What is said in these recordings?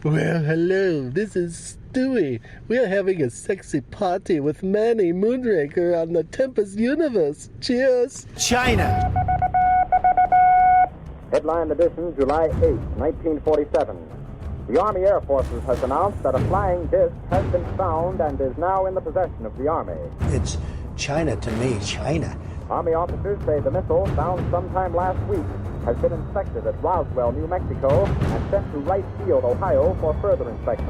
Well, hello, this is Stewie. We are having a sexy party with Manny Moonraker on the Tempest universe. Cheers! China! Headline edition, July 8, 1947. The Army Air Forces has announced that a flying disc has been found and is now in the possession of the Army. It's China to me, China. Army officers say the missile, found sometime last week, has been inspected at Roswell, New Mexico, and sent to Wright Field, Ohio, for further inspection.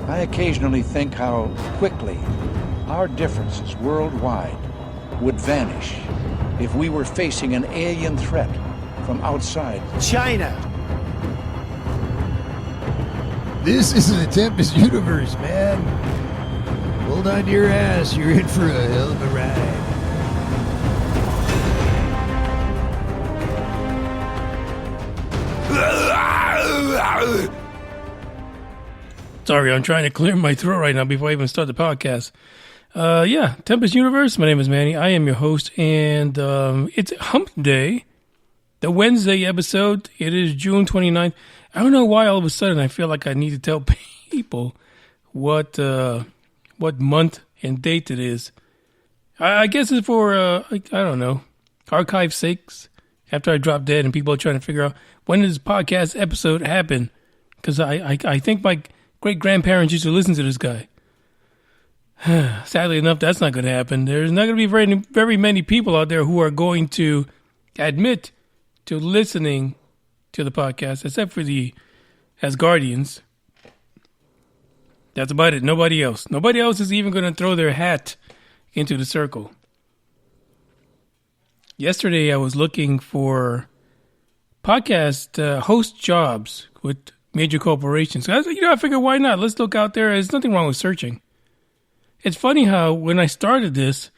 I occasionally think how quickly our differences worldwide would vanish if we were facing an alien threat from outside. China! This isn't a Tempest universe, man. Hold on to your ass. You're in for a hell of a ride. Sorry, I'm trying to clear my throat right now before I even start the podcast. Tempest Universe. My name is Manny. I am your host, and it's Hump Day, the Wednesday episode. It is June 29th. I don't know why all of a sudden I feel like I need to tell people what month and date it is. I guess it's for, I don't know, archive sakes. After I drop dead and people are trying to figure out when did this podcast episode happen. Because I think my great-grandparents used to listen to this guy. Sadly enough, that's not going to happen. There's not going to be very many people out there who are going to admit to listening to the podcast, except for the Asgardians. That's about it. Nobody else. Nobody else is even going to throw their hat into the circle. Yesterday, I was looking for podcast host jobs with major corporations. So I figured, why not? Let's look out there. There's nothing wrong with searching. It's funny how when I started this,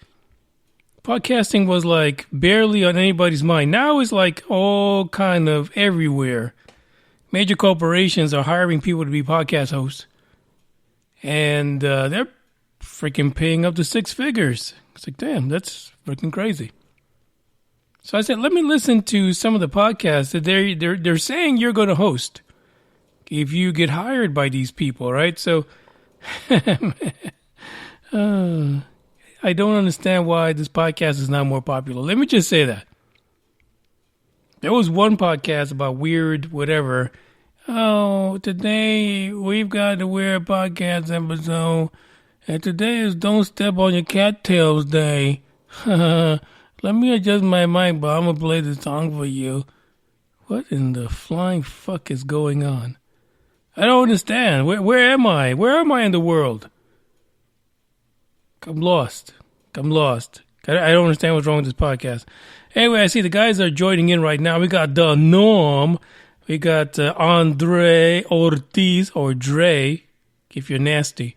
podcasting was like barely on anybody's mind. Now it's like all kind of everywhere. Major corporations are hiring people to be podcast hosts. And they're freaking paying up to six figures. It's like, damn, that's freaking crazy. So I said, let me listen to some of the podcasts that they're saying you're going to host if you get hired by these people, right? So I don't understand why this podcast is not more popular. Let me just say that. There was one podcast about weird whatever. Oh, today we've got a weird podcast episode. And today is Don't Step on Your Cattails Day. Let me adjust my mic, but I'm going to play the song for you. What in the flying fuck is going on? I don't understand. Where am I? Where am I in the world? I'm lost. I don't understand what's wrong with this podcast. Anyway, I see the guys are joining in right now. We got The Norm. We got Andre Ortiz, or Dre, if you're nasty.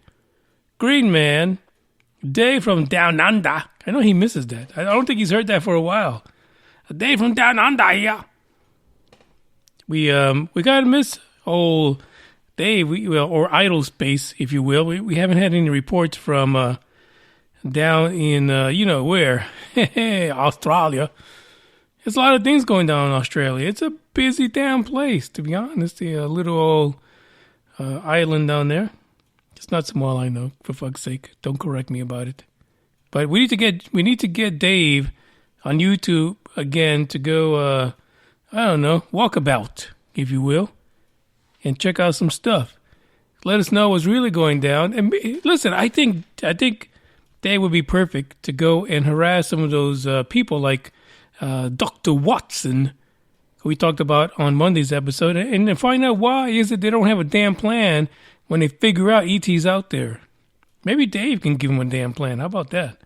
Green Man. Dave from Down Under. I know he misses that. I don't think he's heard that for a while. Dave from Down Under, yeah. We gotta miss old Dave, or Idle Space, if you will. We haven't had any reports from down in, where? Australia. There's a lot of things going down in Australia. It's a busy damn place, to be honest. The little old island down there. It's not small, I know, for fuck's sake. Don't correct me about it. But we need to get Dave on YouTube again to go, walkabout, if you will, and check out some stuff. Let us know what's really going down. And listen, I think Dave would be perfect to go and harass some of those people like Dr. Watson, who we talked about on Monday's episode, and find out why is it they don't have a damn plan when they figure out ET's out there. Maybe Dave can give him a damn plan. How about that?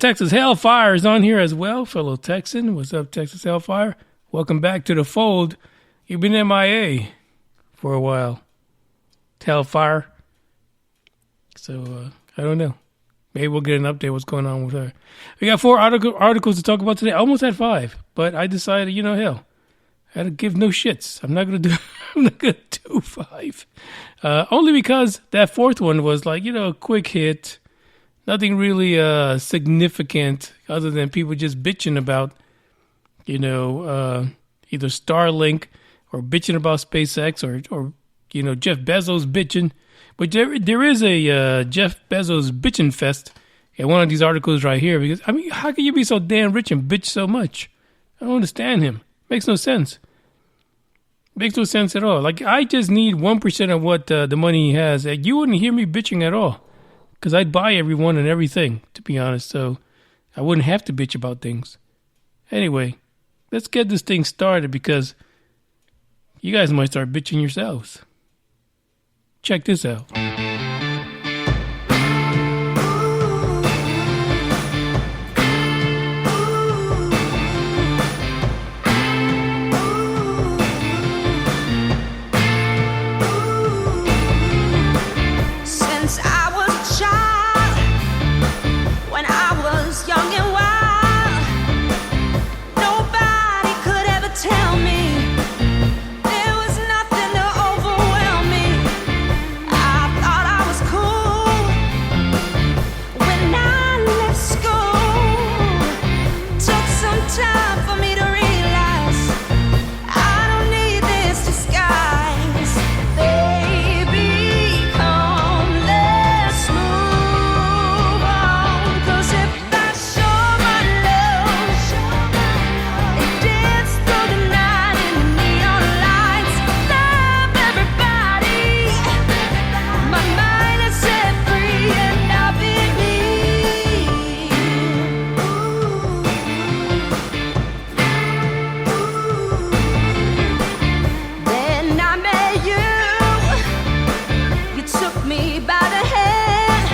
Texas Hellfire is on here as well, fellow Texan. What's up, Texas Hellfire? Welcome back to the fold. You've been MIA for a while, Hellfire. So, I don't know. Maybe we'll get an update what's going on with her. We got 4 articles to talk about today. I almost had 5, but I decided, hell, I had to give no shits. I'm not gonna do 5. Only because that 4th one was like, a quick hit. Nothing really significant other than people just bitching about, either Starlink or bitching about SpaceX or Jeff Bezos bitching. But there is a Jeff Bezos bitching fest in one of these articles right here. Because, I mean, how can you be so damn rich and bitch so much? I don't understand him. Makes no sense. Makes no sense at all. Like, I just need 1% of what the money he has. You wouldn't hear me bitching at all. Because I'd buy everyone and everything, to be honest. So I wouldn't have to bitch about things. Anyway, let's get this thing started because you guys might start bitching yourselves. Check this out. Since I was a child, when I was young and wild, nobody could ever tell me there was nothing to overwhelm me. I thought I was cool when I left school. Took some time for me to realize I don't need this disguise. Baby, come, let's move on. 'Cause if I show my love and dance through the night in the neon lights, love everybody, my mind is set free and I'll be me. Then I met you. You took me by the hand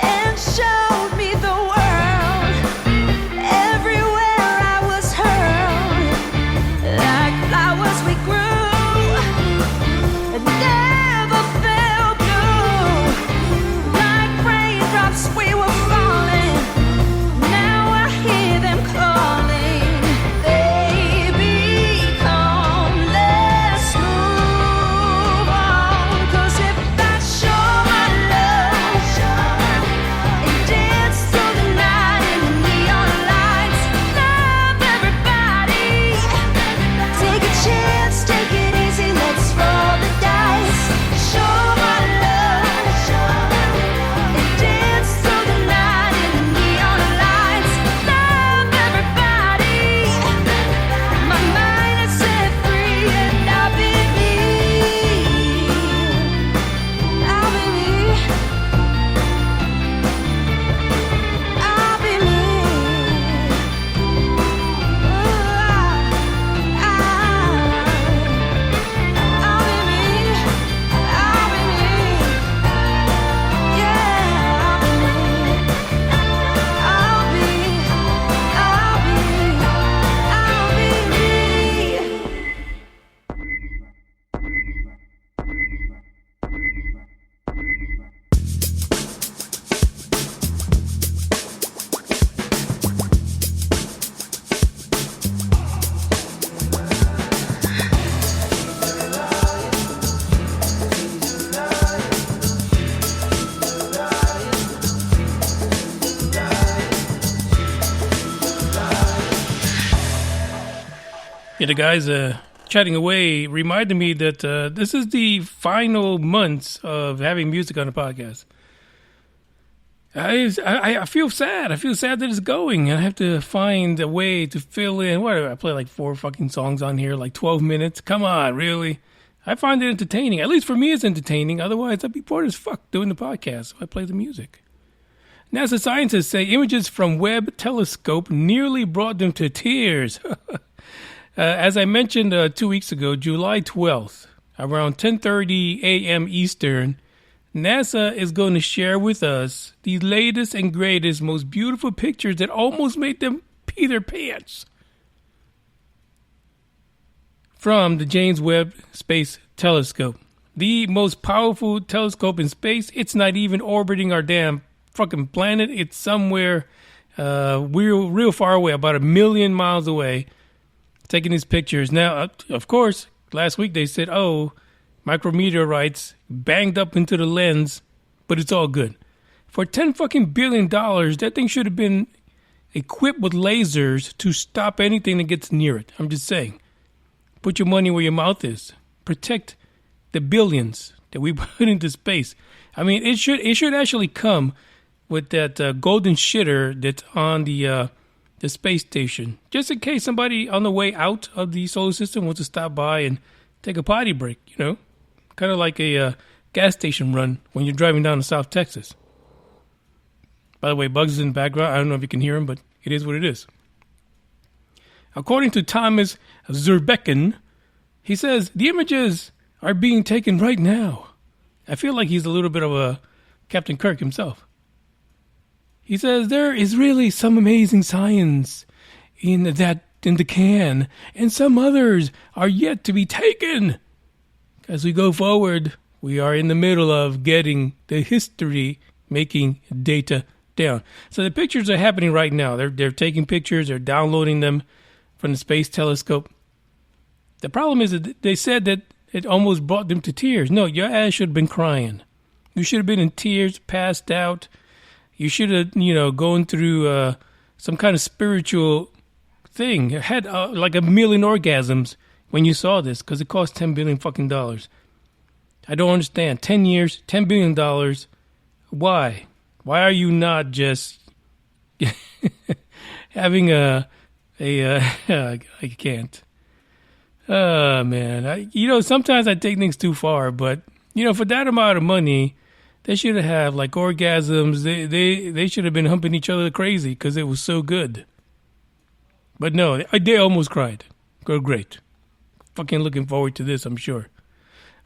and showed me the world. Everywhere I was hurled, like flowers we grew, and never felt blue. Like raindrops we were falling, now I hear them calling. Baby, come, let's move on. 'Cause if I show my love and dance through the night in the neon lights, love everybody, take a chance, take it easy, let's roll the dice. Show my love and dance through the night in the neon lights, love everybody, my mind is set free and I'll be me. I'll be me. I'll be me. I'll be me. I'll be me. Yeah, I'll be me. I'll be me. Yeah, the guys chatting away reminded me that this is the final months of having music on the podcast. I feel sad. I feel sad that it's going. I have to find a way to fill in. What, I play like 4 fucking songs on here, like 12 minutes. Come on, really? I find it entertaining. At least for me, it's entertaining. Otherwise, I'd be bored as fuck doing the podcast. So I play the music. NASA scientists say images from Webb telescope nearly brought them to tears. As I mentioned 2 weeks ago, July 12th, around 10:30 a.m. Eastern, NASA is going to share with us the latest and greatest, most beautiful pictures that almost made them pee their pants from the James Webb Space Telescope. The most powerful telescope in space. It's not even orbiting our damn fucking planet. It's somewhere real far away, about 1 million miles away, taking these pictures. Now, of course, last week they said, micrometeorites banged up into the lens, but it's all good. For $10 fucking billion, that thing should have been equipped with lasers to stop anything that gets near it. I'm just saying. Put your money where your mouth is. Protect the billions that we put into space. I mean, it should actually come with that golden shitter that's on the space station, just in case somebody on the way out of the solar system wants to stop by and take a potty break. You know, kind of like a gas station run when you're driving down to South Texas. By the way, Bugs is in the background. I don't know if you can hear him, but it is what it is. According to Thomas Zurbecken, he says, the images are being taken right now. I feel like he's a little bit of a Captain Kirk himself. He says, there is really some amazing science in the can, and some others are yet to be taken. As we go forward, we are in the middle of getting the history-making data down. So the pictures are happening right now. They're taking pictures, they're downloading them from the Space Telescope. The problem is that they said that it almost brought them to tears. No, your ass should have been crying. You should have been in tears, passed out. You should have, going through some kind of spiritual thing. You had like 1 million orgasms when you saw this, because it cost $10 billion fucking dollars. I don't understand. 10 years, $10 billion. Why? Why are you not just having I can't. Oh, man. Sometimes I take things too far, but, for that amount of money, they should have like orgasms. They should have been humping each other crazy because it was so good. But no, they almost cried. Go great. Fucking looking forward to this, I'm sure.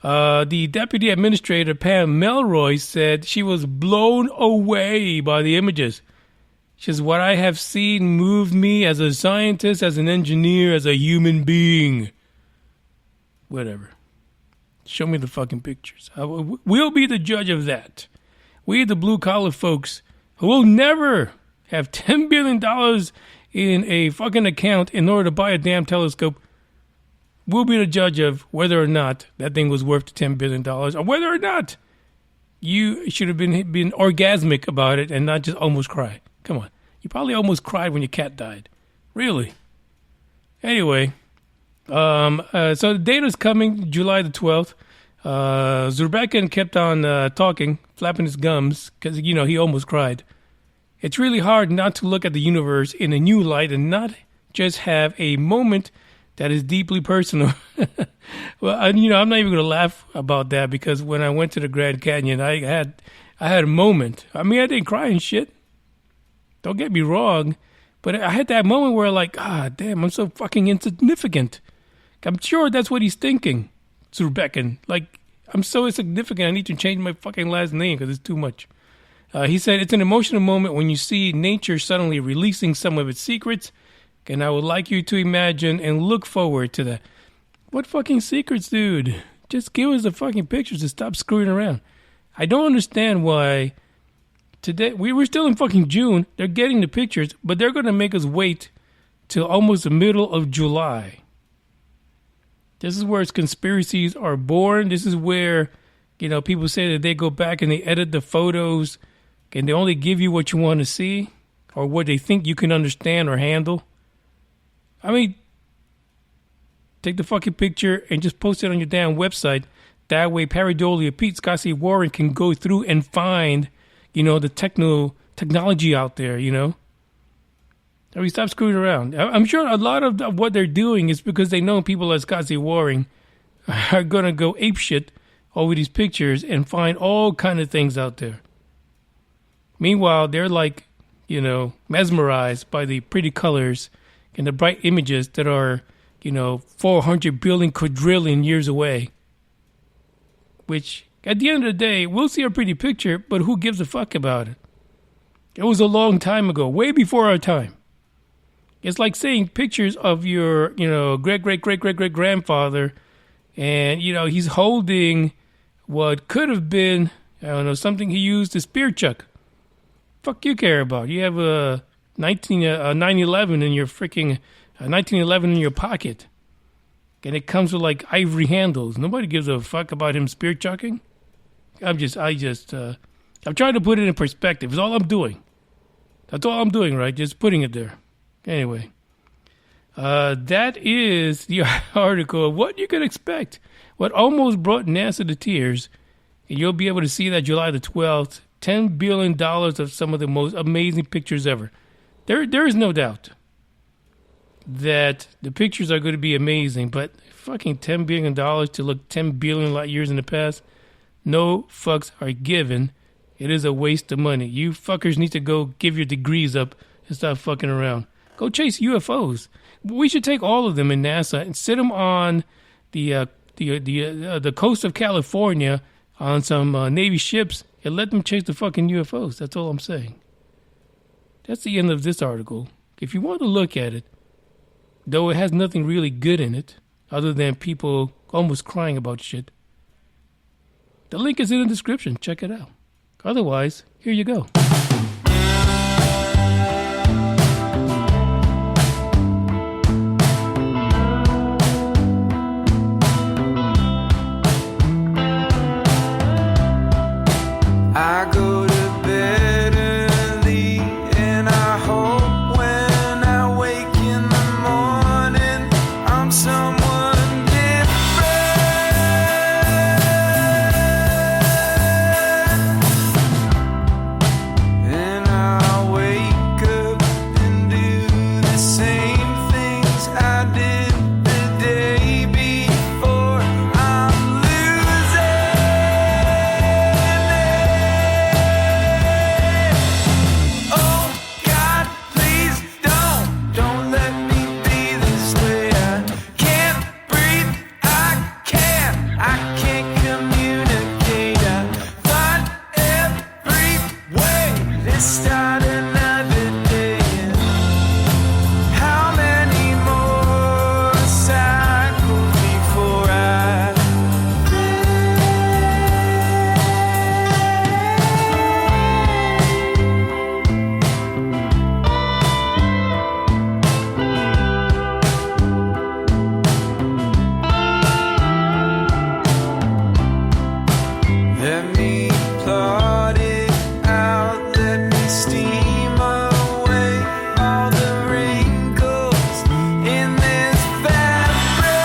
The deputy administrator, Pam Melroy, said she was blown away by the images. She says, what I have seen moved me as a scientist, as an engineer, as a human being. Whatever. Show me the fucking pictures. We'll be the judge of that. We, the blue-collar folks, who will never have $10 billion in a fucking account in order to buy a damn telescope, we'll be the judge of whether or not that thing was worth $10 billion, or whether or not you should have been orgasmic about it and not just almost cry. Come on. You probably almost cried when your cat died. Really? Anyway, so the data's coming July the 12th. Zurbecken kept on talking, flapping his gums, because, he almost cried. It's really hard not to look at the universe in a new light and not just have a moment that is deeply personal. Well, I'm not even going to laugh about that, because when I went to the Grand Canyon, I had a moment. I mean, I didn't cry and shit. Don't get me wrong, but I had that moment where damn, I'm so fucking insignificant. I'm sure that's what he's thinking, Zurbecken. Like, I'm so insignificant, I need to change my fucking last name because it's too much. He said, it's an emotional moment when you see nature suddenly releasing some of its secrets, and I would like you to imagine and look forward to that. What fucking secrets, dude? Just give us the fucking pictures and stop screwing around. I don't understand why today, we were still in fucking June, they're getting the pictures, but they're going to make us wait till almost the middle of July. This is where conspiracies are born. This is where, people say that they go back and they edit the photos and they only give you what you want to see or what they think you can understand or handle. I mean, take the fucking picture and just post it on your damn website. That way, Pareidolia, Pete, Scotty, Warren can go through and find, the technology out there, I mean, stop screwing around. I'm sure a lot of what they're doing is because they know people like Scotty Warren are going to go apeshit over these pictures and find all kind of things out there. Meanwhile, they're like, mesmerized by the pretty colors and the bright images that are, 400 billion quadrillion years away. Which, at the end of the day, we'll see a pretty picture, but who gives a fuck about it? It was a long time ago, way before our time. It's like seeing pictures of your, great-great-great-great-great-grandfather, and, he's holding what could have been, something he used to spear chuck. Fuck you care about. You have a 911 in your freaking 1911 in your pocket, and it comes with like ivory handles. Nobody gives a fuck about him spear chucking. I'm trying to put it in perspective. That's all I'm doing. That's all I'm doing, right? Just putting it there. Anyway, That is the article of what you could expect. What almost brought NASA to tears. And you'll be able to see that July the 12th, $10 billion of some of the most amazing pictures ever. There is no doubt that the pictures are going to be amazing, but fucking $10 billion to look 10 billion light years in the past, no fucks are given. It is a waste of money. You fuckers need to go give your degrees up and stop fucking around. Go chase UFOs. We should take all of them in NASA and sit them on the coast of California on some Navy ships and let them chase the fucking UFOs. That's all I'm saying. That's the end of this article. If you want to look at it, though it has nothing really good in it, other than people almost crying about shit, the link is in the description. Check it out. Otherwise, here you go. I go to bed early and I hope when I wake in the morning I'm someone different. And I wake up and do the same things I did the day before. I'm losing. Oh God, please don't let me be this way. I can't breathe, I can't communicate. I find every way to start another day. And how many more cycles before I let me plot it out, let me steam away all the wrinkles in this fabric.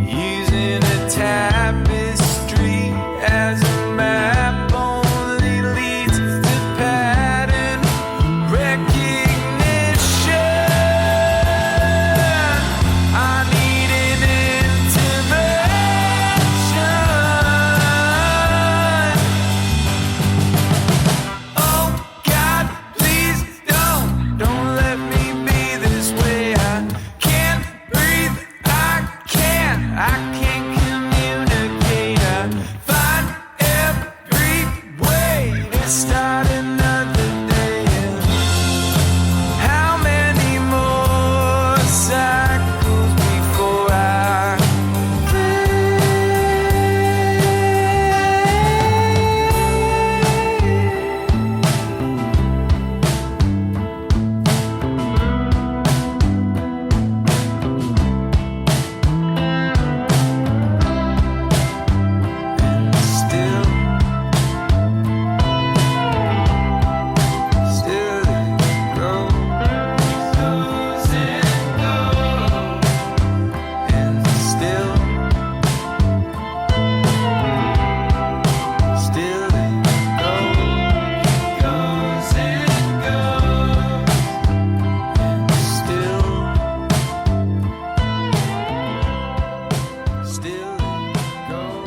Using a tapestry as a map only leads to pattern recognition. I need an intervention. Oh God, please don't let me be this way. I can't breathe, I can't communicate. I find every way to start another day. How many more cycles before I still it goes and goes, and still it goes and goes, and still it goes.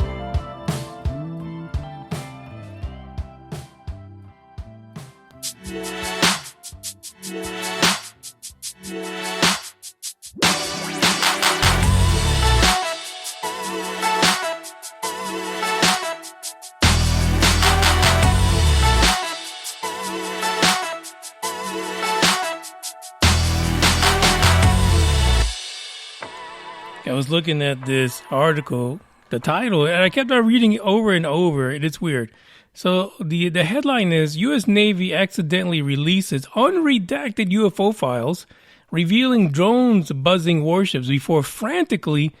I was looking at this article, the title, and I kept on reading it over and over, and it's weird. So the headline is, U.S. Navy accidentally releases unredacted UFO files revealing drones buzzing warships before frantically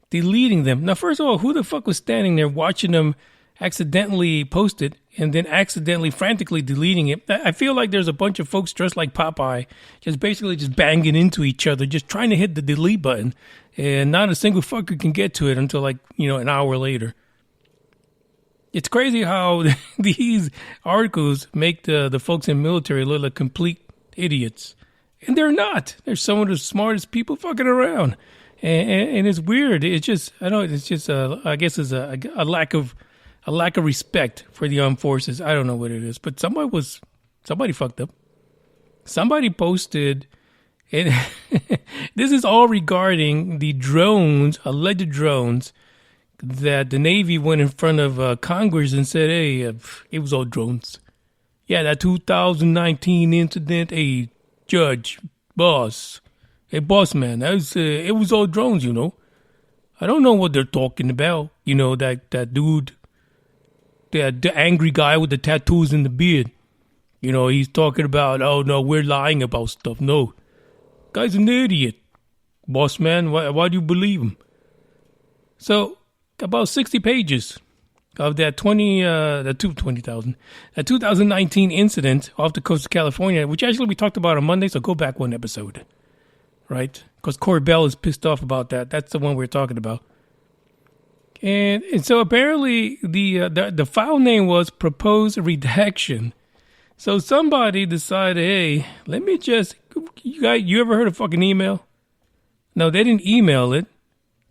deleting them. Now, first of all, who the fuck was standing there watching them accidentally post it and then accidentally frantically deleting it. I feel like there's a bunch of folks dressed like Popeye just basically just banging into each other, just trying to hit the delete button, and not a single fucker can get to it until like, an hour later. It's crazy how these articles make the folks in military look like complete idiots. And they're not. They're some of the smartest people fucking around. And it's weird. It's just, I guess it's a lack of respect for the armed forces. I don't know what it is, but somebody fucked up. Somebody posted, and this is all regarding the alleged drones, that the Navy went in front of Congress and said, hey, it was all drones. Yeah, that 2019 incident, hey, judge, boss, hey, boss man, it was all drones, I don't know what they're talking about. That dude, the angry guy with the tattoos and the beard. He's talking about, oh, no, we're lying about stuff. No, guy's an idiot, boss man. Why do you believe him? So, about 60 pages of that 2019 incident off the coast of California, which actually we talked about on Monday, so go back one episode, right? Because Corbell is pissed off about that. That's the one we're talking about. And so apparently the file name was proposed redaction. So somebody decided, hey, let me just, you ever heard of fucking email? No, they didn't email it.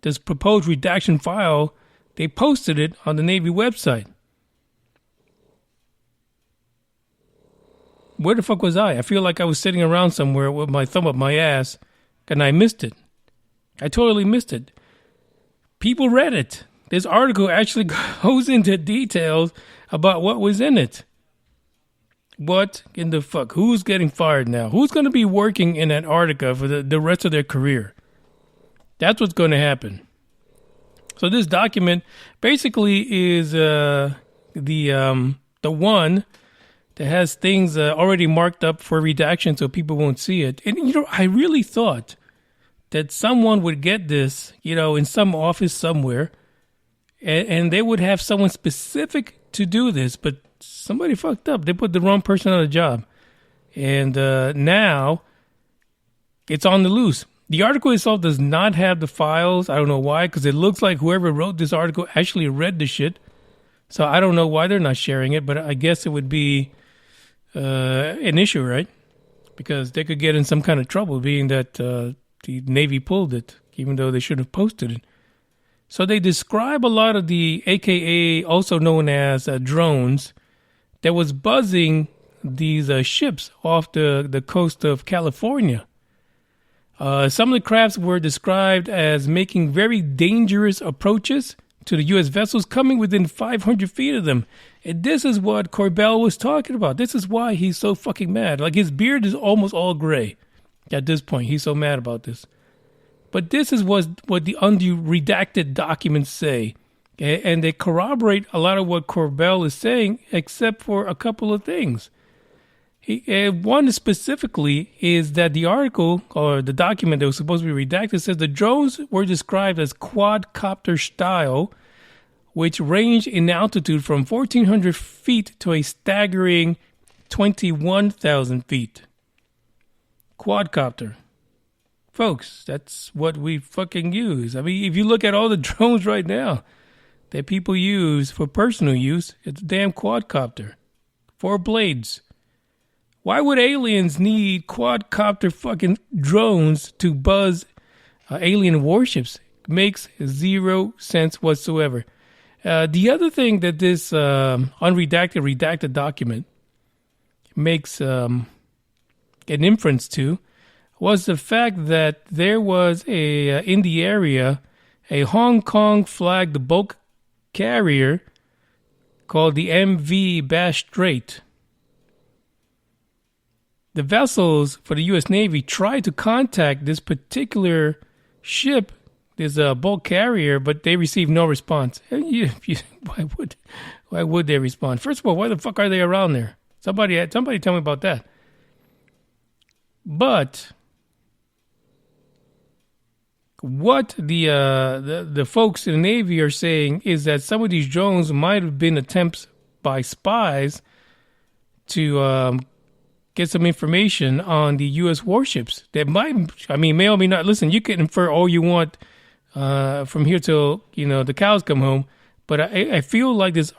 This proposed redaction file, they posted it on the Navy website. Where the fuck was I? I feel like I was sitting around somewhere with my thumb up my ass, and I missed it. I totally missed it. People read it. This article actually goes into details about what was in it. What in the fuck? Who's getting fired now? Who's going to be working in Antarctica for the rest of their career? That's what's going to happen. So this document basically is the one that has things already marked up for redaction so people won't see it. And, I really thought that someone would get this, in some office somewhere, and they would have someone specific to do this, but somebody fucked up. They put the wrong person on the job. And now it's on the loose. The article itself does not have the files. I don't know why, because it looks like whoever wrote this article actually read the shit. So I don't know why they're not sharing it, but I guess it would be an issue, right? Because they could get in some kind of trouble, being that the Navy pulled it, even though they should have posted it. So they describe a lot of the AKA, also known as drones, that was buzzing these ships off the coast of California. Some of the crafts were described as making very dangerous approaches to the U.S. vessels, coming within 500 feet of them. And this is what Corbell was talking about. This is why he's so fucking mad. Like, his beard is almost all gray at this point. He's so mad about this. But this is what the unredacted documents say. And they corroborate a lot of what Corbell is saying, except for a couple of things. One specifically is that the article, or the document that was supposed to be redacted, says the drones were described as quadcopter style, which ranged in altitude from 1,400 feet to a staggering 21,000 feet. Quadcopter. Folks, that's what we fucking use. I mean, if you look at all the drones right now that people use for personal use, it's a damn quadcopter. 4 blades. Why would aliens need quadcopter fucking drones to buzz alien warships? Makes zero sense whatsoever. The other thing that this redacted document makes an inference to was the fact that there was in the area a Hong Kong flagged bulk carrier called the MV Bass Strait. The vessels for the U.S. Navy tried to contact this particular ship, this bulk carrier, but they received no response. Why would they respond? First of all, why the fuck are they around there? Somebody tell me about that. But what the folks in the Navy are saying is that some of these drones might have been attempts by spies to get some information on the U.S. warships that may or may not. Listen, you can infer all you want from here till the cows come home, but I feel like this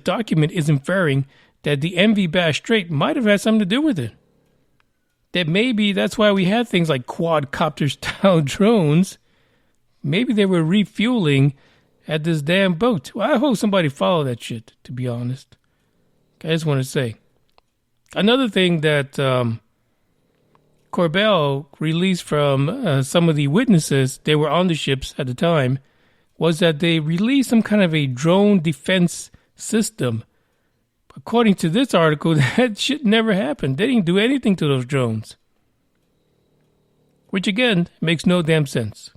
document is inferring that the MV Bass Strait might have had something to do with it. That maybe that's why we have things like quadcopter-style drones. Maybe they were refueling at this damn boat. Well, I hope somebody followed that shit, to be honest. I just want to say. Another thing that Corbell released from some of the witnesses, they were on the ships at the time, was that they released some kind of a drone defense system. According to this article, that shit never happened. They didn't do anything to those drones. Which, again, makes no damn sense.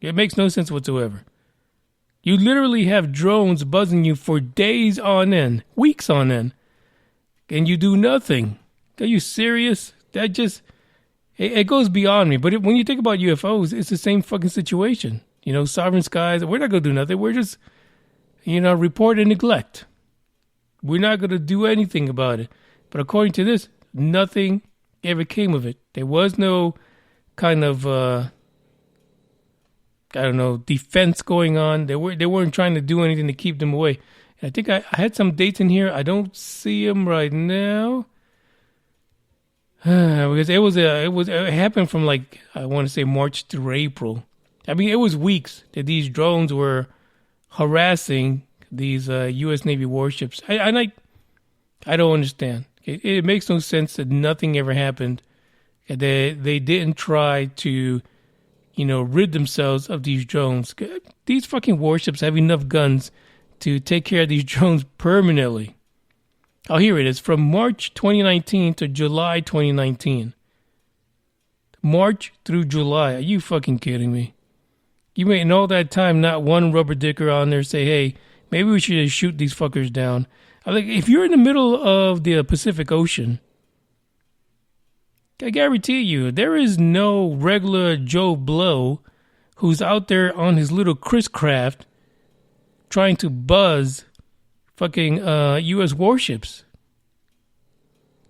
It makes no sense whatsoever. You literally have drones buzzing you for days on end, weeks on end, and you do nothing. Are you serious? That just, it goes beyond me. But when you think about UFOs, it's the same fucking situation. Sovereign skies, we're not going to do nothing. We're just, report and neglect. We're not going to do anything about it. But according to this, nothing ever came of it. There was no kind of, defense going on. They weren't trying to do anything to keep them away. And I think I had some dates in here. I don't see them right now. Because it happened from I want to say March through April. I mean, it was weeks that these drones were harassing these U.S. Navy warships. I don't understand. It makes no sense that nothing ever happened. They didn't try to, rid themselves of these drones. These fucking warships have enough guns to take care of these drones permanently. Oh, here it is. From March 2019 to July 2019. March through July. Are you fucking kidding me? You wait in all that time, not one rubber dicker on there say, hey, maybe we should just shoot these fuckers down. If you're in the middle of the Pacific Ocean, I guarantee you, there is no regular Joe Blow who's out there on his little Chris craft trying to buzz fucking U.S. warships.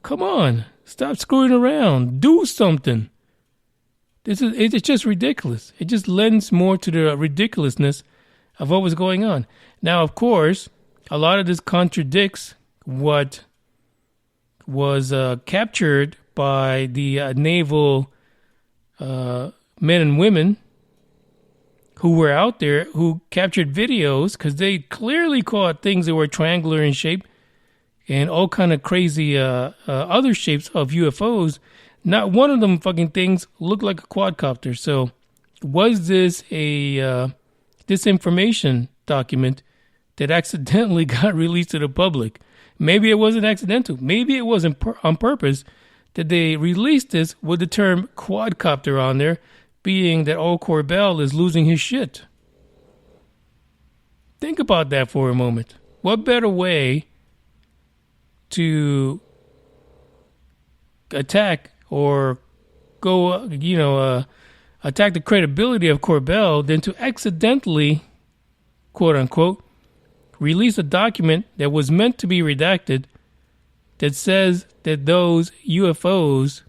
Come on. Stop screwing around. Do something. It's just ridiculous. It just lends more to the ridiculousness of what was going on. Now, of course, a lot of this contradicts what was captured by the naval men and women who were out there, who captured videos, because they clearly caught things that were triangular in shape and all kind of crazy other shapes of UFOs. Not one of them fucking things looked like a quadcopter. So was this a disinformation document that accidentally got released to the public? Maybe it wasn't accidental. Maybe it wasn't on purpose that they released this with the term quadcopter on there, being that old Corbell is losing his shit. Think about that for a moment. What better way to attack or go, attack the credibility of Corbell than to accidentally, quote unquote, release a document that was meant to be redacted that says that those UFOs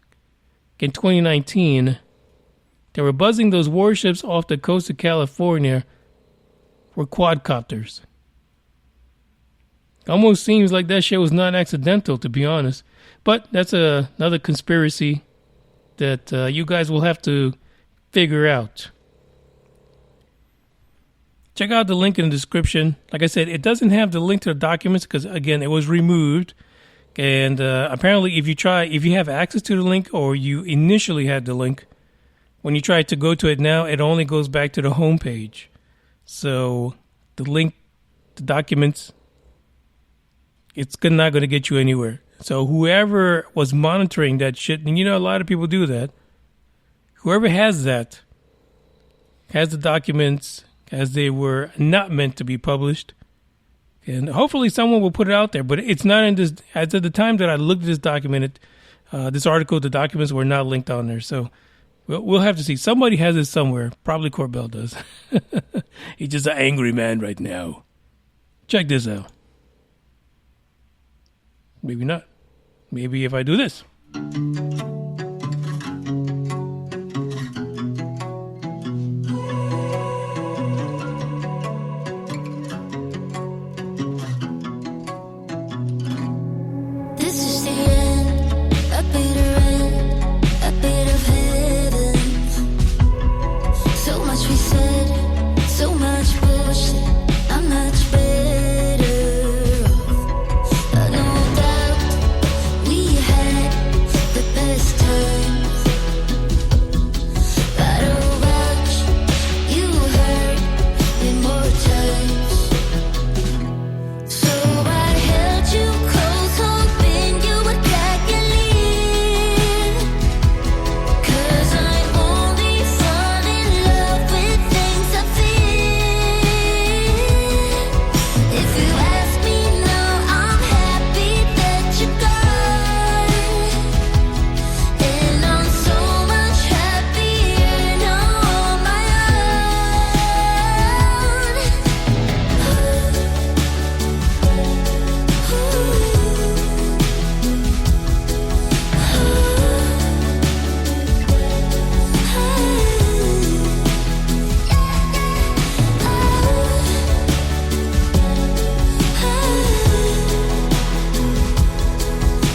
in 2019 that were buzzing those warships off the coast of California were quadcopters. Almost seems like that shit was not accidental, to be honest. But that's another conspiracy that you guys will have to figure out. Check out the link in the description. Like I said, it doesn't have the link to the documents because, again, it was removed. And apparently, if you have access to the link or you initially had the link, when you try to go to it now, it only goes back to the home page. So the link, the documents, it's not going to get you anywhere. So whoever was monitoring that shit, and a lot of people do that, whoever has that, has the documents as they were not meant to be published. And hopefully someone will put it out there. But it's not in this, as of the time that I looked at this document, this article, the documents were not linked on there. So We'll have to see. Somebody has it somewhere. Probably Corbell does. He's just an angry man right now. Check this out. Maybe not. Maybe if I do this. This is the end, a bitter end, a bit of heaven. So much we said, so much bullshit. I'm much better off. No doubt we had the best times. But oh, watch, you hurt me more times. So I held you close, hoping you would back and leave. 'Cause I only fall in love with things I feel. If you ask me now, I'm happy that you're gone. And I'm so much happier now on my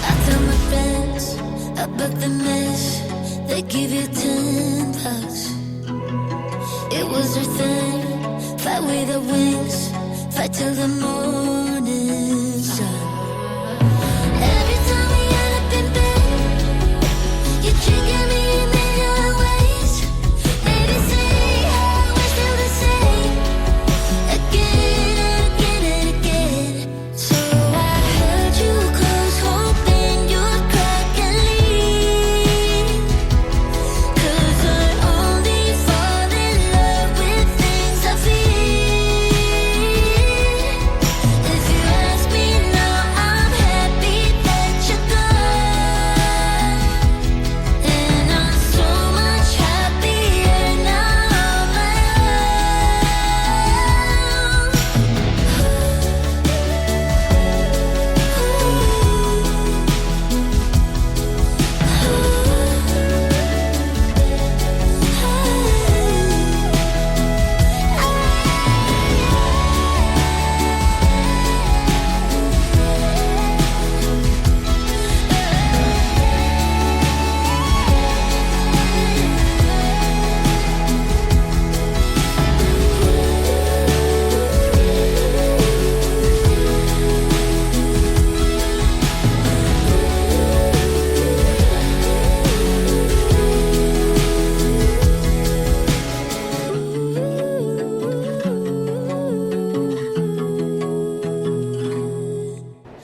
I tell my friends about the mess. They give you $10. It was their thing. Fly with the wings, fight till the morning sun. Every time we end up in bed, you trigger me in million ways. Maybe say how we're still the same. Again and again and again. So I held you close, hoping you'd crack and leave. 'Cause I only fall in love with things I feel. If you ask me now, I'm happy that you're gone. And I'm so much happier now on my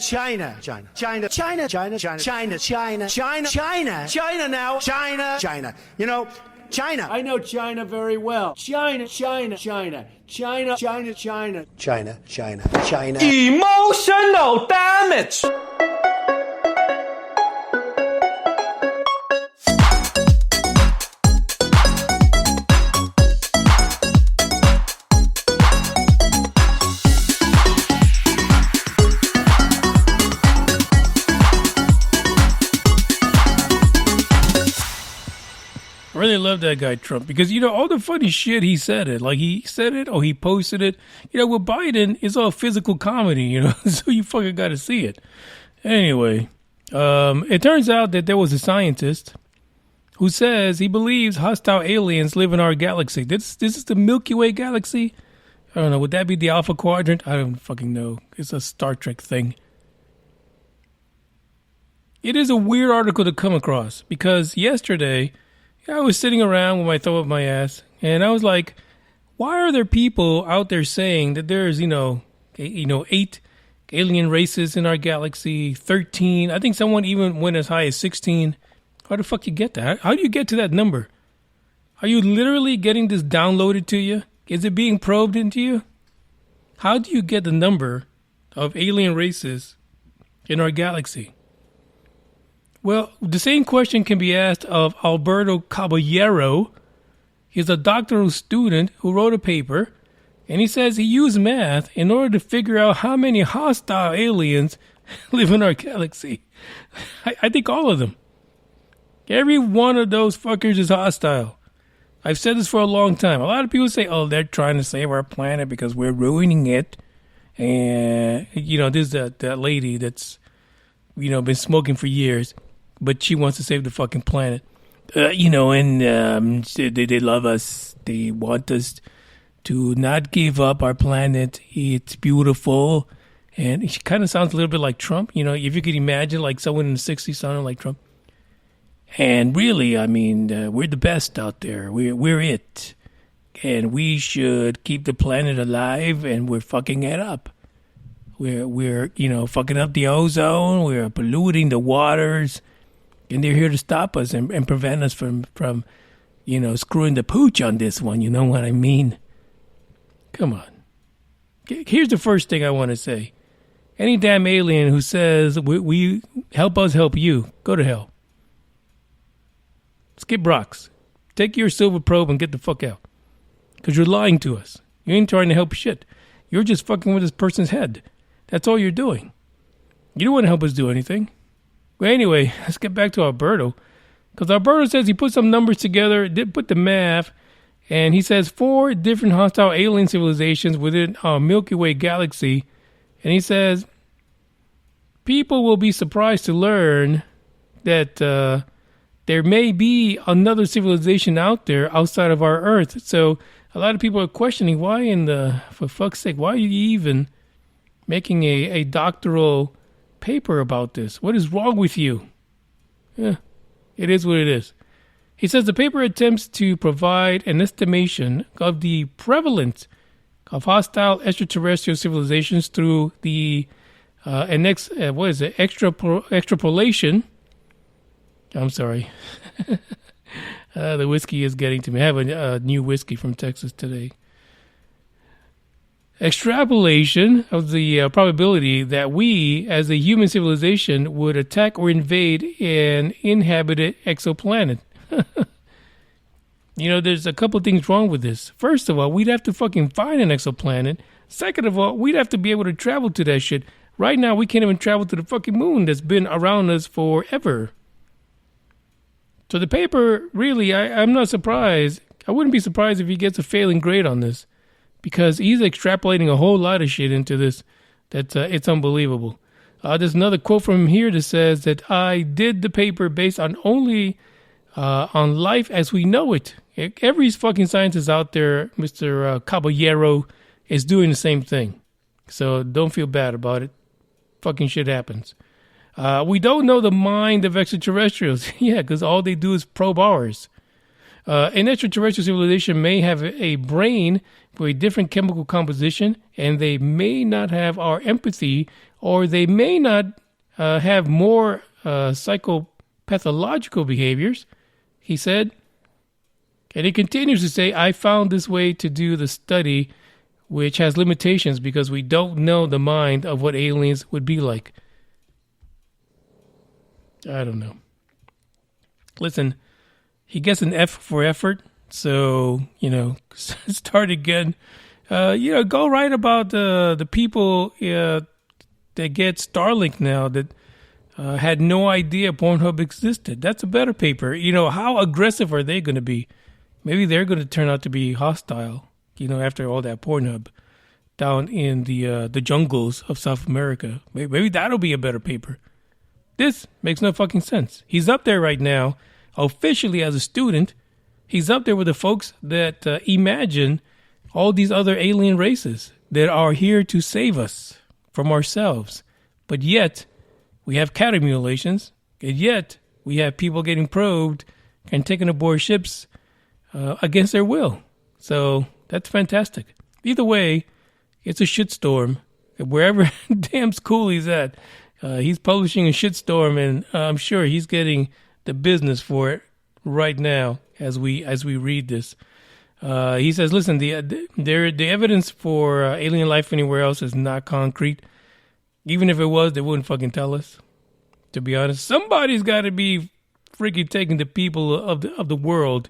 China, China, China, China, China, China, China, China, China, China, China now, China, China. You know, China. I know China very well. China, China, China, China, China, China. China, China, China. Emotional damage. I really love that guy Trump because all the funny shit he said it, like he said it or he posted it. With Biden, it's all physical comedy, so you fucking got to see it. Anyway, it turns out that there was a scientist who says he believes hostile aliens live in our galaxy. This is the Milky Way galaxy. I don't know. Would that be the Alpha Quadrant? I don't fucking know. It's a Star Trek thing. It is a weird article to come across because yesterday I was sitting around with my thumb up my ass, and I was like, why are there people out there saying that there's, 8 alien races in our galaxy, 13. I think someone even went as high as 16. How the fuck you get that? How do you get to that number? Are you literally getting this downloaded to you? Is it being probed into you? How do you get the number of alien races in our galaxy? Well, the same question can be asked of Alberto Caballero. He's a doctoral student who wrote a paper, and he says he used math in order to figure out how many hostile aliens live in our galaxy. I think all of them. Every one of those fuckers is hostile. I've said this for a long time. A lot of people say, oh, they're trying to save our planet because we're ruining it. And, there's that lady that's, been smoking for years, but she wants to save the fucking planet. They love us. They want us to not give up our planet. It's beautiful. And she kind of sounds a little bit like Trump. If you could imagine like someone in the 60s sounding like Trump. And really, we're the best out there. We're it. And we should keep the planet alive, and we're fucking it up. We're fucking up the ozone. We're polluting the waters. And they're here to stop us and prevent us from screwing the pooch on this one. You know what I mean? Come on. Here's the first thing I want to say. Any damn alien who says, we help us help you, go to hell. Skip rocks. Take your silver probe and get the fuck out. Because you're lying to us. You ain't trying to help shit. You're just fucking with this person's head. That's all you're doing. You don't want to help us do anything. Well, anyway, let's get back to Alberto. Because Alberto says he put some numbers together, did put the math, and he says 4 different hostile alien civilizations within our Milky Way galaxy. And he says people will be surprised to learn that there may be another civilization out there outside of our Earth. So a lot of people are questioning for fuck's sake, why are you even making a doctoral paper about this? What is wrong with you? Yeah, it is what it is. He says the paper attempts to provide an estimation of the prevalence of hostile extraterrestrial civilizations through the extrapolation. I'm sorry. The whiskey is getting to me. I have a new whiskey from Texas today. Extrapolation of the probability that we, as a human civilization, would attack or invade an inhabited exoplanet. There's a couple of things wrong with this. First of all, we'd have to fucking find an exoplanet. Second of all, we'd have to be able to travel to that shit. Right now, we can't even travel to the fucking moon that's been around us forever. So the paper, really, I'm not surprised. I wouldn't be surprised if he gets a failing grade on this. Because he's extrapolating a whole lot of shit into this. That it's unbelievable. There's another quote from him here that says that I did the paper based on only on life as we know it. Every fucking scientist out there, Mr. Caballero, is doing the same thing. So don't feel bad about it. Fucking shit happens. We don't know the mind of extraterrestrials. Yeah, because all they do is probe ours. An extraterrestrial civilization may have a brain with a different chemical composition, and they may not have our empathy, or they may not have more psychopathological behaviors, he said. And he continues to say, I found this way to do the study, which has limitations because we don't know the mind of what aliens would be like. I don't know. Listen, he gets an F for effort, so, start again. Go write about the people that get Starlink now that had no idea Pornhub existed. That's a better paper. How aggressive are they going to be? Maybe they're going to turn out to be hostile, after all that Pornhub down in the jungles of South America. Maybe that'll be a better paper. This makes no fucking sense. He's up there right now, officially as a student. He's up there with the folks that imagine all these other alien races that are here to save us from ourselves. But yet, we have cattle mutilations, and yet we have people getting probed and taken aboard ships against their will. So that's fantastic. Either way, it's a shitstorm. Wherever damn school he's at, he's publishing a shitstorm, and I'm sure he's getting the business for it right now as we read this. He says, listen, the evidence for alien life anywhere else is not concrete. Even if it was, they wouldn't fucking tell us. To be honest, somebody's got to be freaking taking the people of the world,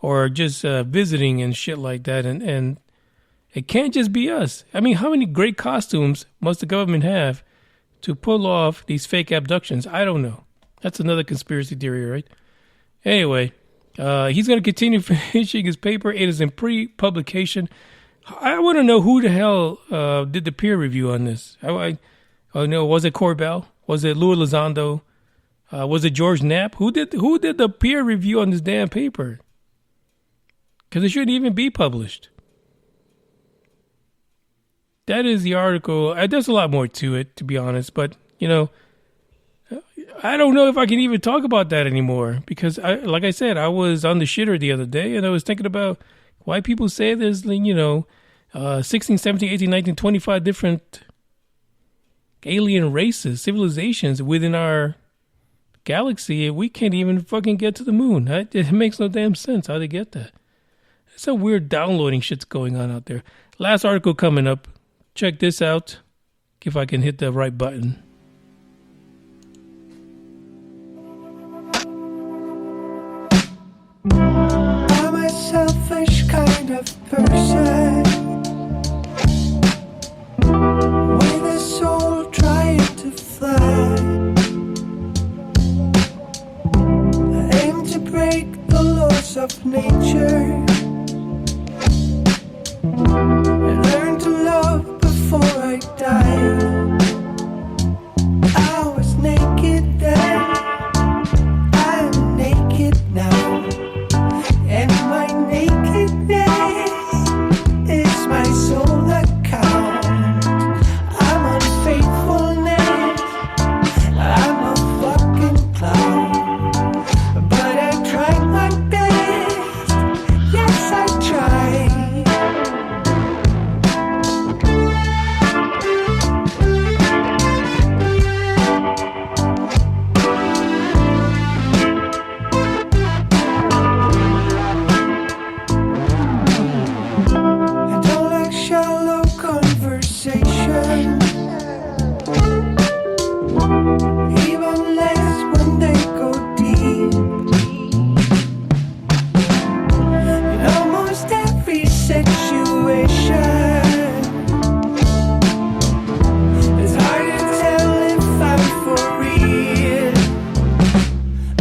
or just visiting and shit like that, and it can't just be us. I mean, how many great costumes must the government have to pull off these fake abductions? I don't know. That's another conspiracy theory, right? Anyway, he's going to continue finishing his paper. It is in pre-publication. I want to know who the hell did the peer review on this. I know, was it Corbell? Was it Louis Elizondo? Was it George Knapp? Who did the peer review on this damn paper? Because it shouldn't even be published. That is the article. There's a lot more to it, to be honest. But, you know, I don't know if I can even talk about that anymore. Because, like I said, I was on the shitter the other day, and I was thinking about why people say there's, 16, 17, 18, 19, 25 different alien races, civilizations within our galaxy. We can't even fucking get to the moon. It makes no damn sense how they get that. Some weird downloading shit's going on out there. Last article coming up. Check this out. If I can hit the right button. I'm a selfish kind of person with a soul trying to fly. I aim to break the laws of nature and learn to love before I die. I was naked then, I'm naked now, and my nakedness is my sole account. I'm unfaithfulness, I'm a fucking clown, but I tried my best, yes I tried. I don't like shallow conversation, even less when they go deep. In almost every situation, it's hard to tell if I'm for real.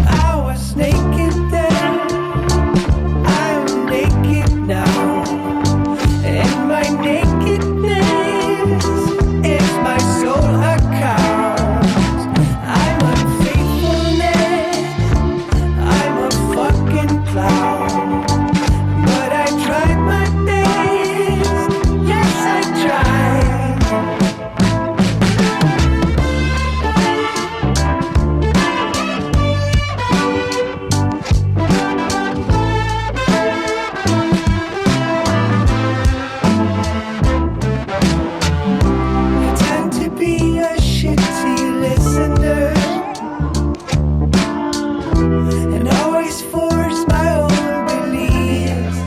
I was naked then, I'm naked now, and my nakedness is my sole account. I'm unfaithfulness, I'm a fucking clown, but I tried my best, yes I tried. I tend to be a shitty listener and always force my own beliefs.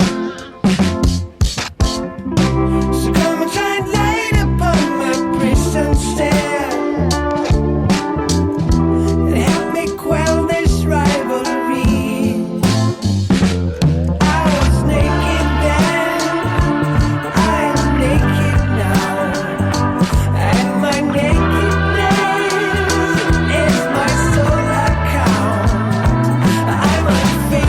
So come and try and light upon my prison stand and help me quell this rivalry. I was naked then, I'm naked now, and my nakedness is my sole account. I'm unfaithful.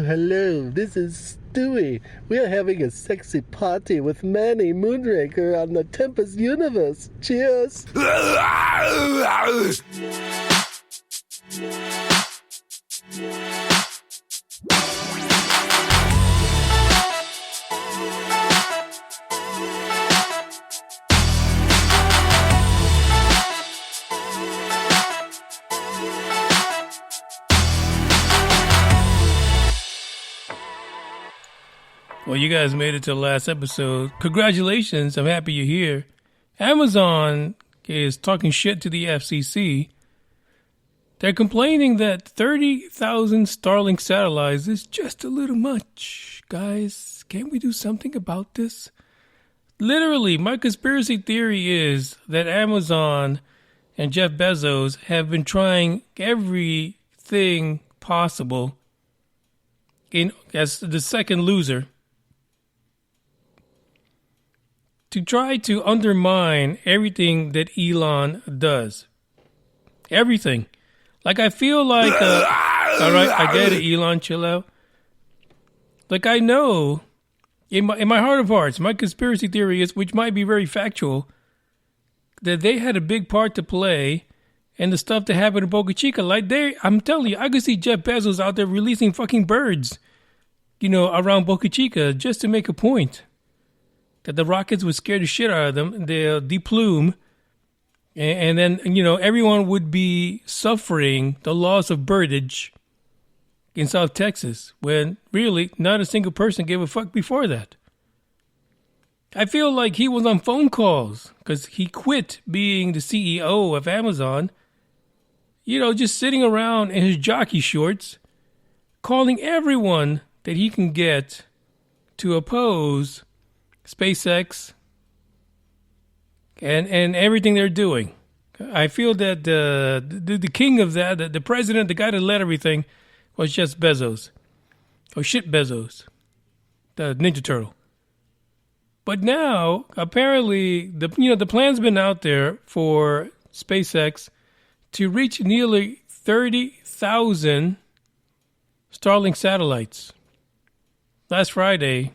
hello. This is Stewie. We are having a sexy party with Manny Moonraker on the Tempest universe. Cheers. Well, you guys made it to the last episode. Congratulations. I'm happy you're here. Amazon is talking shit to the FCC. They're complaining that 30,000 Starlink satellites is just a little much. Guys, can't we do something about this? Literally, my conspiracy theory is that Amazon and Jeff Bezos have been trying everything possible as the second loser to try to undermine everything that Elon does. Everything. Like, I feel like, all right, I get it, Elon, chill out. Like, I know, in my heart of hearts, my conspiracy theory is, which might be very factual, that they had a big part to play in the stuff that happened in Boca Chica. Like, I'm telling you, I could see Jeff Bezos out there releasing fucking birds, around Boca Chica just to make a point. That the rockets would scare the shit out of them. They'll deplume. And then, everyone would be suffering the loss of birdage in South Texas. When really not a single person gave a fuck before that. I feel like he was on phone calls. Because he quit being the CEO of Amazon. Just sitting around in his jockey shorts. Calling everyone that he can get to oppose SpaceX, and everything they're doing. I feel that the king of that, the president, the guy that led everything, was just Bezos. Oh shit, Bezos. The Ninja Turtle. But now, apparently, the plan's been out there for SpaceX to reach nearly 30,000 Starlink satellites. Last Friday,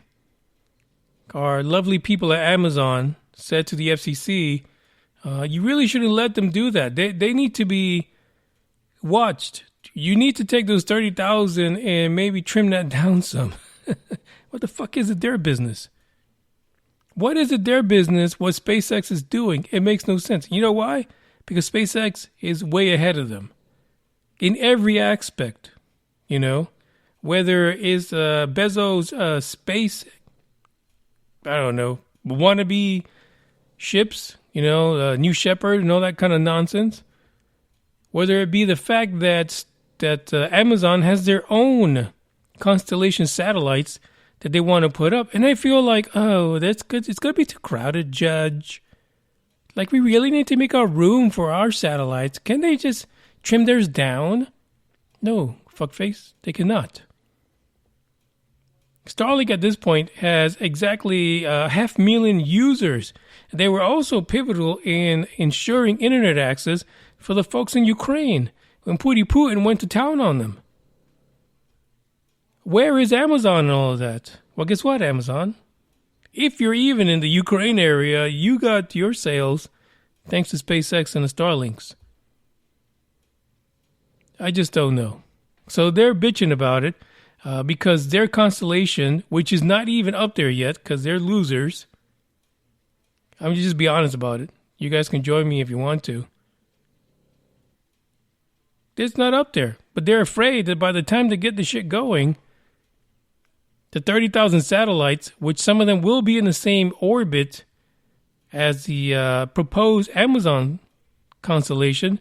our lovely people at Amazon said to the FCC, you really shouldn't let them do that. They need to be watched. You need to take those 30,000 and maybe trim that down some. What the fuck is it their business? What is it their business what SpaceX is doing? It makes no sense. You know why? Because SpaceX is way ahead of them. In every aspect, Whether it's Bezos' space, I don't know, wannabe ships, New Shepard and all that kind of nonsense. Whether it be the fact that Amazon has their own constellation satellites that they want to put up. And I feel like, that's good. It's going to be too crowded, Judge. Like, we really need to make our room for our satellites. Can they just trim theirs down? No, fuckface, they cannot. Starlink at this point has exactly 500,000 users. They were also pivotal in ensuring internet access for the folks in Ukraine when Putin went to town on them. Where is Amazon and all of that? Well, guess what, Amazon? If you're even in the Ukraine area, you got your sales thanks to SpaceX and the Starlinks. I just don't know. So they're bitching about it. Because their constellation, which is not even up there yet, because they're losers. I'm going to just be honest about it. You guys can join me if you want to. It's not up there. But they're afraid that by the time they get the shit going, the 30,000 satellites, which some of them will be in the same orbit as the proposed Amazon constellation,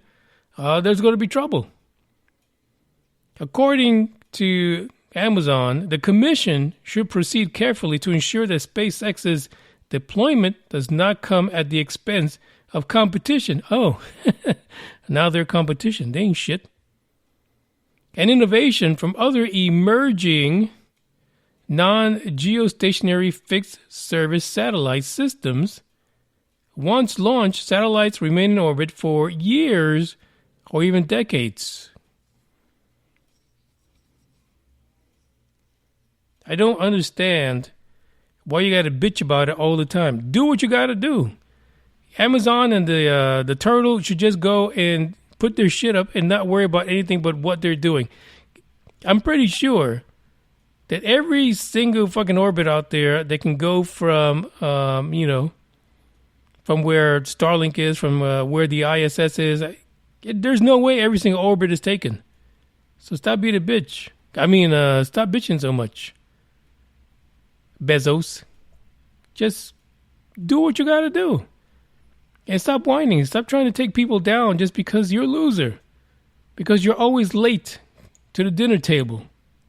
there's going to be trouble. According to Amazon, the commission should proceed carefully to ensure that SpaceX's deployment does not come at the expense of competition. Oh, now they're competition. They ain't shit. And innovation from other emerging non-geostationary fixed service satellite systems. Once launched, satellites remain in orbit for years or even decades. I don't understand why you got to bitch about it all the time. Do what you got to do. Amazon and the turtle should just go and put their shit up and not worry about anything but what they're doing. I'm pretty sure that every single fucking orbit out there that can go from, from where Starlink is, from where the ISS is, there's no way every single orbit is taken. So stop being a bitch. Stop bitching so much. Bezos. Just do what you gotta do. And stop whining. Stop trying to take people down just because you're a loser. Because you're always late to the dinner table.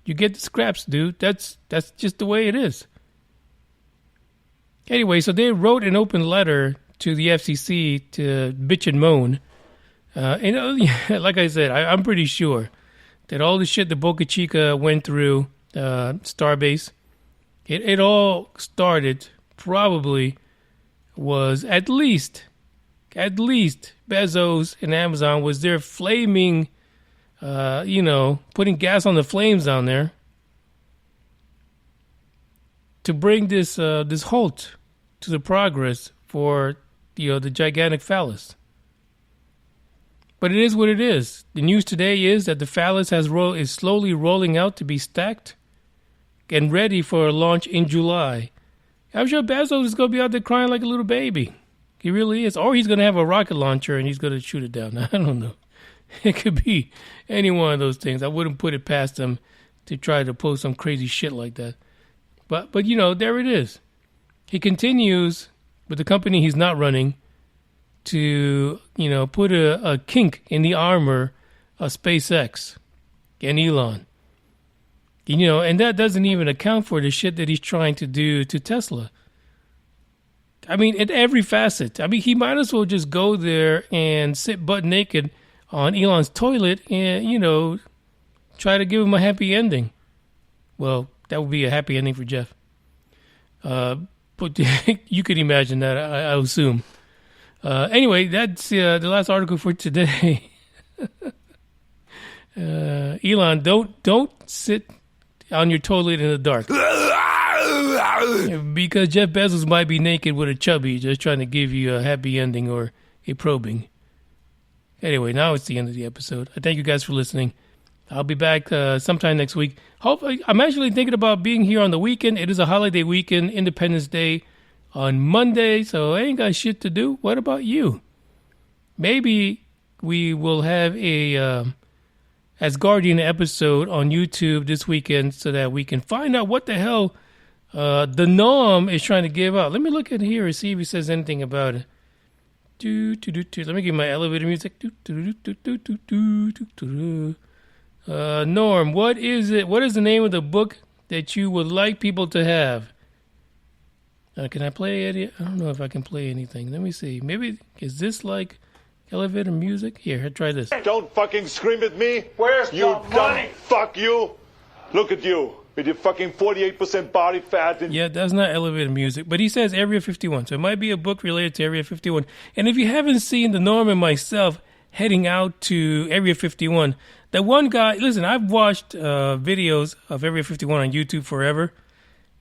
You get the scraps, dude. That's just the way it is. Anyway, so they wrote an open letter to the FCC to bitch and moan. Like I said, I'm pretty sure that all the shit that Boca Chica went through, Starbase, it all started probably was at least Bezos and Amazon was their flaming, putting gas on the flames down there to bring this halt to the progress for, the gigantic phallus. But it is what it is. The news today is that the phallus is slowly rolling out to be stacked and ready for a launch in July. I'm sure Bezos is going to be out there crying like a little baby. He really is. Or he's going to have a rocket launcher and he's going to shoot it down. I don't know. It could be any one of those things. I wouldn't put it past him to try to pull some crazy shit like that. But there it is. He continues with the company he's not running to, put a kink in the armor of SpaceX and Elon. And that doesn't even account for the shit that he's trying to do to Tesla. In every facet. He might as well just go there and sit butt naked on Elon's toilet and, try to give him a happy ending. Well, that would be a happy ending for Jeff. But you could imagine that, I assume. Anyway, that's the last article for today. Elon, don't sit on your toilet in the dark. Because Jeff Bezos might be naked with a chubby just trying to give you a happy ending or a probing. Anyway, now it's the end of the episode. I thank you guys for listening. I'll be back sometime next week. Hopefully, I'm actually thinking about being here on the weekend. It is a holiday weekend, Independence Day on Monday, so I ain't got shit to do. What about you? Maybe we will have a Asgardian episode on YouTube this weekend so that we can find out what the hell the Nom is trying to give out. Let me look at here and see if he says anything about it. Let me give my elevator music. Norm, what is it? What is the name of the book that you would like people to have? Can I play it? I don't know if I can play anything. Let me see. Maybe, is this like elevator music? Here, try this. Don't fucking scream at me. Where's you the money? Dumb fuck you. Look at you with your fucking 48% body fat. And yeah, that's not elevator music. But he says Area 51. So it might be a book related to Area 51. And if you haven't seen the Norm and myself heading out to Area 51, that one guy, listen, I've watched videos of Area 51 on YouTube forever.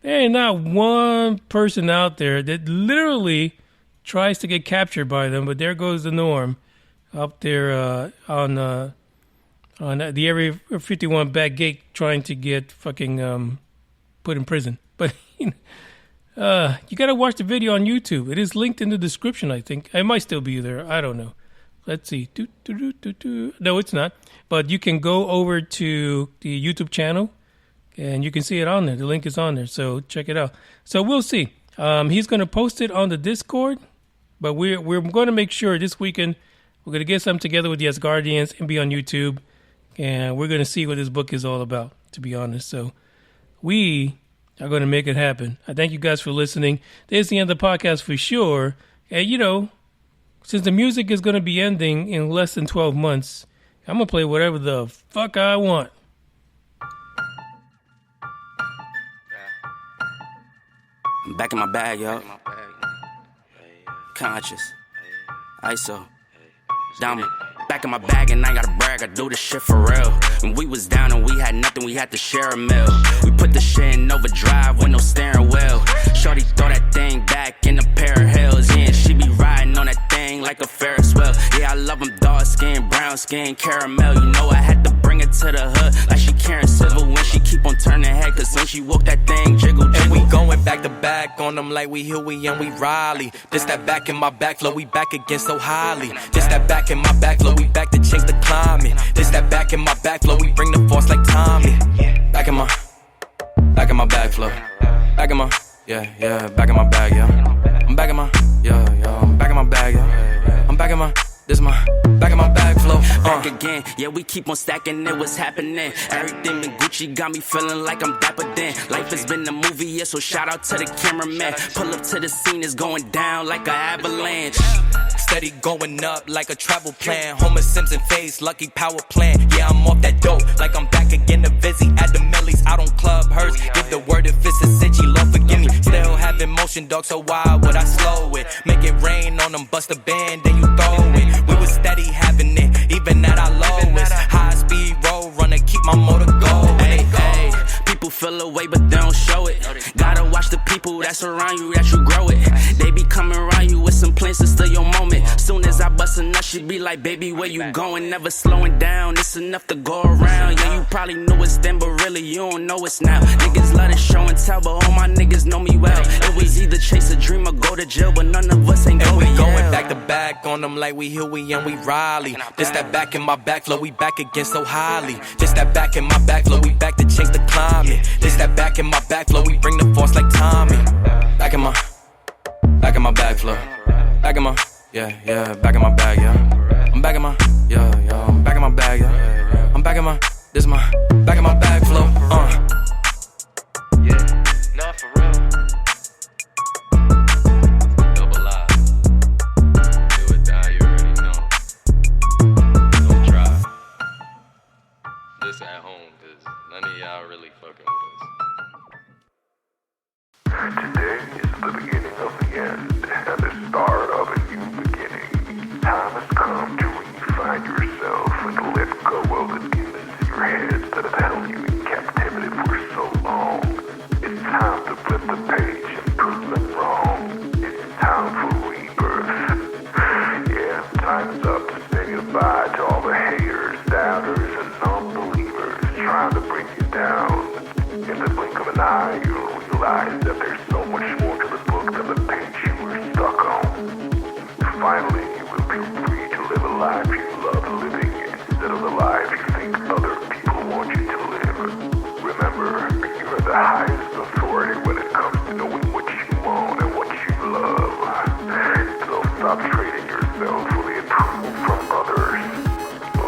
There ain't not one person out there that literally tries to get captured by them, but there goes the Norm up there on the Area 51 back gate trying to get fucking put in prison. But you got to watch the video on YouTube. It is linked in the description, I think. It might still be there. I don't know. Let's see. No, it's not. But you can go over to the YouTube channel, and you can see it on there. The link is on there, so check it out. So we'll see. He's going to post it on the Discord, but we're going to make sure this weekend we're going to get something together with the Asgardians and be on YouTube, and we're going to see what this book is all about, to be honest. So we are going to make it happen. I thank you guys for listening. This is the end of the podcast for sure. And, since the music is going to be ending in less than 12 months, I'm going to play whatever the fuck I want. I'm back in my bag, yo. Conscious. ISO. Diamond. back in my bag and I ain't gotta brag, I do this shit for real. When we was down and we had nothing, we had to share a meal. We put the shit in overdrive with no steering wheel. Shorty throw that thing back in a pair of heels. Yeah, and she be riding on that thing like a Ferris wheel. Yeah, I love them dark skin, brown skin, caramel. You know I had to bring it to the hood like she Karen Civil when she keep on turning head. Cause when she walk that thing jiggle, jiggle. And we going back to back on them like we Huey and we Riley. This that back in my back flow, we back again so highly. This that back in my back flow, we back to change the climate. This that back in my back flow, we bring the force like Tommy. Back in my back flow. Back in my, yeah, back in my bag, yeah. I'm back in my, yeah, I'm back in my bag, yeah. I'm back in my, this my, back in my bag flow. Back again, yeah, we keep on stacking it, what's happening? Everything in Gucci got me feeling like I'm dapper then. Life has been a movie, yeah, so shout out to the cameraman. Pull up to the scene, it's going down like an avalanche. Steady going up like a travel plan. Homer Simpson face, lucky power plant. Yeah, I'm off that dope, like I'm back again to Vizzy at the Millie's. Out on Club Hurst, give the word if it's a city, Lord forgive me. Still having motion, dog, so why would I slow it? Make it rain on them, bust a band, then you throw it. We was steady having it, even at our lowest. High speed road runner, keep my motor going. Hey, people feel away, but they don't show it. Gotta watch the people that's around you, that you grow it. They be coming around you with some plans to steal your moment. Soon as I bust a nut, she be like, baby, where you going? Never slowing down, it's enough to go around. Yeah, you probably knew it's then, but really you don't know it's now. Niggas love to show and tell, but all my niggas know me well. It was either chase a dream or go to jail, but none of us ain't and going. We going back to back on them like we Huey and we Riley. This that back in my back flow, we back again so highly. This that back in my back flow, we back to change the climate. This that back in my back flow, we bring the force like Tommy. Back in my back flow. Back in my, yeah, back in my bag, yeah. I'm back in my, yeah, I'm back in my bag, yeah. I'm back in my, this my, back in my bag flow, Yeah, not for real. Double live. Do or die, you already know. Don't try. This at home, cause none of y'all really fucking with us. Today is the beginning of the end and the start of a new beginning. Time has come to refine yourself and let go of the demons in your head that have held you in captivity for so long. It's time to flip the page and prove them wrong. It's time for rebirth. Yeah, time's up to say goodbye to all the haters, doubters, and non-believers trying to bring you down. In the blink of an eye, you'll realize that there's so much more to the book than the page you were stuck on. Finally, you will be free to live a life you love living instead of the life you think other people want you to live. Remember, you are the highest authority when it comes to knowing what you want and what you love. So stop trading yourself for the approval from others.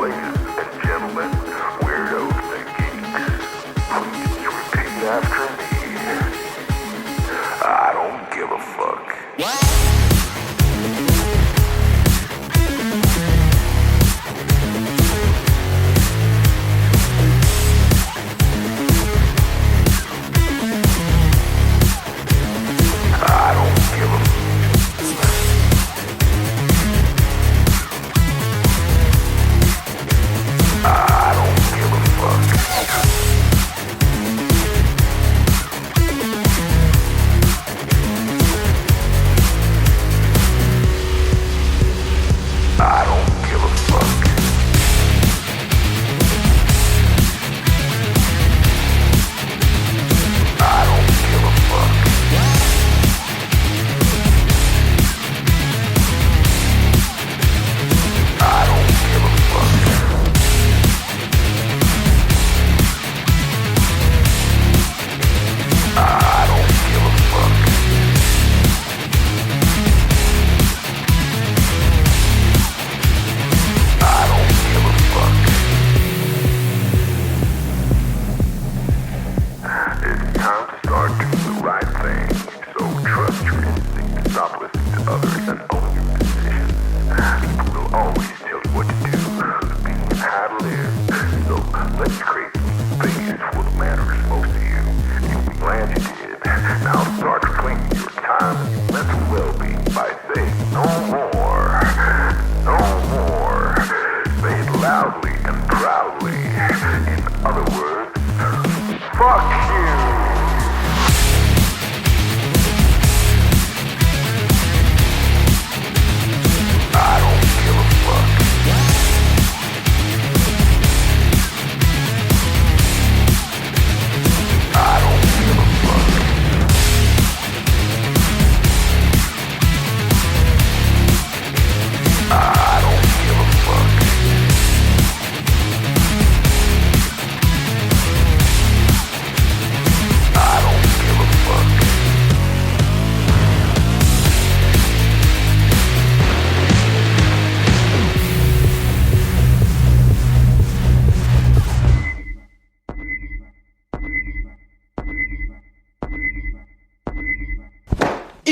Ladies and gentlemen, weirdos and geeks, please repeat after me. I don't give a fuck.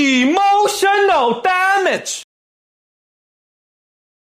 Emotional damage.